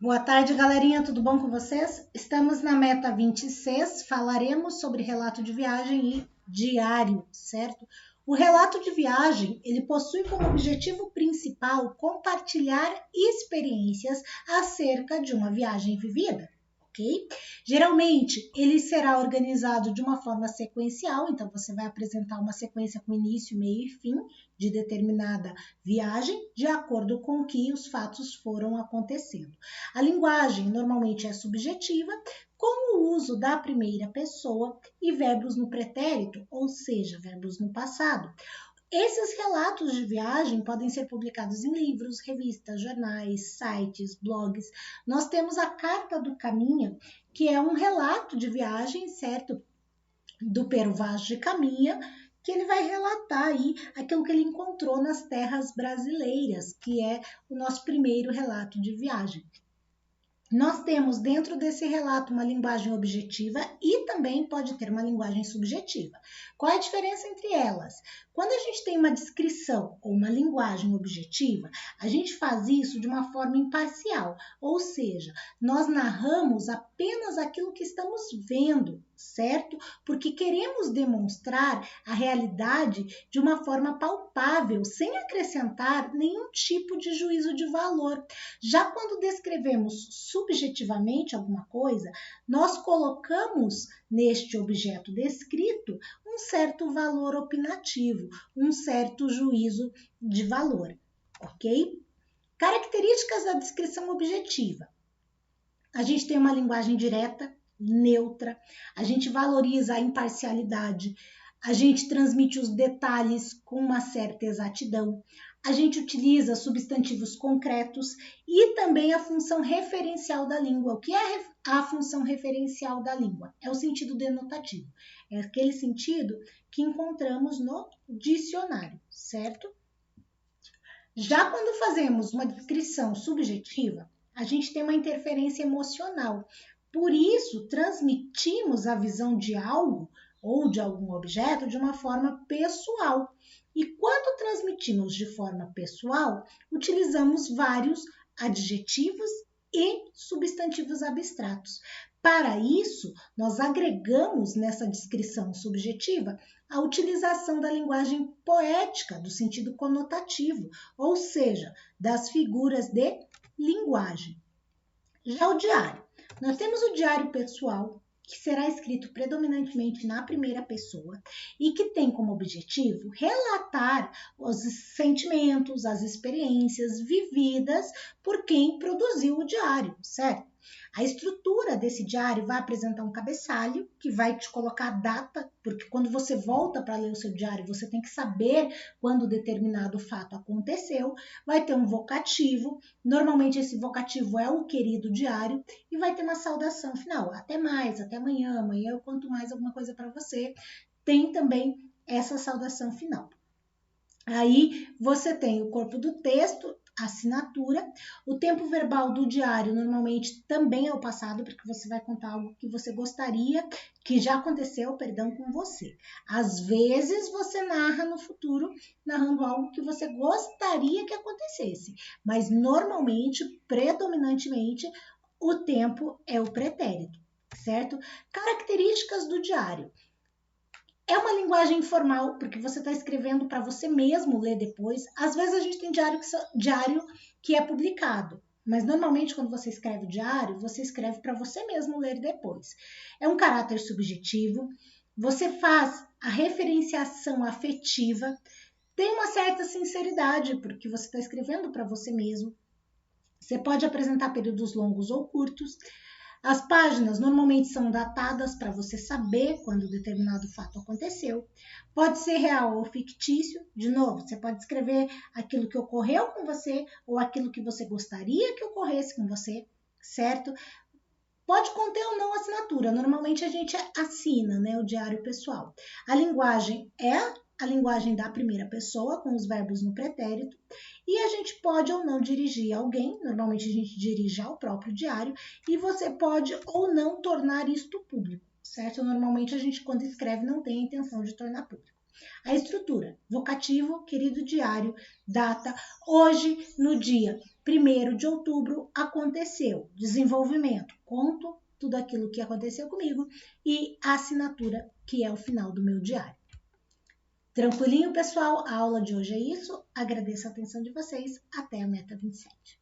Boa tarde, galerinha, tudo bom com vocês? Estamos na meta 26, falaremos sobre relato de viagem e diário, certo? O relato de viagem, ele possui como objetivo principal compartilhar experiências acerca de uma viagem vivida, ok? Geralmente, ele será organizado de uma forma sequencial, então você vai apresentar uma sequência com início, meio e fim de determinada viagem, de acordo com que os fatos foram acontecendo. A linguagem normalmente é subjetiva, com o uso da primeira pessoa e verbos no pretérito, ou seja, verbos no passado. Esses relatos de viagem podem ser publicados em livros, revistas, jornais, sites, blogs. Nós temos a Carta do Caminha, que é um relato de viagem, certo? Do Pero Vaz de Caminha, que ele vai relatar aí aquilo que ele encontrou nas terras brasileiras, que é o nosso primeiro relato de viagem. Nós temos dentro desse relato uma linguagem objetiva e também pode ter uma linguagem subjetiva. Qual é a diferença entre elas? Quando a gente tem uma descrição ou uma linguagem objetiva, a gente faz isso de uma forma imparcial, ou seja, nós narramos apenas aquilo que estamos vendo, certo? Porque queremos demonstrar a realidade de uma forma palpável, sem acrescentar nenhum tipo de juízo de valor. Já quando descrevemos subjetivamente alguma coisa, nós colocamos neste objeto descrito um certo valor opinativo, um certo juízo de valor, ok? Características da descrição objetiva. A gente tem uma linguagem direta, neutra, a gente valoriza a imparcialidade, a gente transmite os detalhes com uma certa exatidão, a gente utiliza substantivos concretos e também a função referencial da língua. O que é a função referencial da língua? É o sentido denotativo, é aquele sentido que encontramos no dicionário, certo? Já quando fazemos uma descrição subjetiva, a gente tem uma interferência emocional. Por isso, transmitimos a visão de algo ou de algum objeto de uma forma pessoal. E quando transmitimos de forma pessoal, utilizamos vários adjetivos e substantivos abstratos. Para isso, nós agregamos nessa descrição subjetiva a utilização da linguagem poética, do sentido conotativo, ou seja, das figuras de linguagem. Já o diário. Nós temos o diário pessoal, que será escrito predominantemente na primeira pessoa e que tem como objetivo relatar os sentimentos, as experiências vividas por quem produziu o diário, certo? A estrutura desse diário vai apresentar um cabeçalho que vai te colocar a data, porque quando você volta para ler o seu diário, você tem que saber quando determinado fato aconteceu. Vai ter um vocativo, normalmente esse vocativo é o querido diário, e vai ter uma saudação final. Até mais, até amanhã, amanhã eu conto mais alguma coisa para você. Tem também essa saudação final. Aí você tem o corpo do texto, assinatura, o tempo verbal do diário normalmente também é o passado, porque você vai contar algo que você gostaria, que já aconteceu, perdão, com você. Às vezes você narra no futuro, narrando algo que você gostaria que acontecesse, mas normalmente, predominantemente, o tempo é o pretérito, certo? Características do diário. É uma linguagem informal, porque você está escrevendo para você mesmo ler depois. Às vezes a gente tem diário que é publicado, mas normalmente quando você escreve diário, você escreve para você mesmo ler depois. É um caráter subjetivo, você faz a referenciação afetiva, tem uma certa sinceridade, porque você está escrevendo para você mesmo. Você pode apresentar períodos longos ou curtos. As páginas normalmente são datadas para você saber quando determinado fato aconteceu. Pode ser real ou fictício. De novo, você pode escrever aquilo que ocorreu com você ou aquilo que você gostaria que ocorresse com você, certo? Pode conter ou não assinatura. Normalmente a gente assina, né, o diário pessoal. A linguagem é a linguagem da primeira pessoa, com os verbos no pretérito, e a gente pode ou não dirigir alguém, normalmente a gente dirige ao próprio diário, e você pode ou não tornar isto público, certo? Normalmente a gente, quando escreve, não tem a intenção de tornar público. A estrutura, vocativo, querido diário, data, hoje, no dia 1º de outubro, aconteceu, desenvolvimento, conto tudo aquilo que aconteceu comigo e a assinatura, que é o final do meu diário. Tranquilinho, pessoal? A aula de hoje é isso. Agradeço a atenção de vocês. Até a meta 27.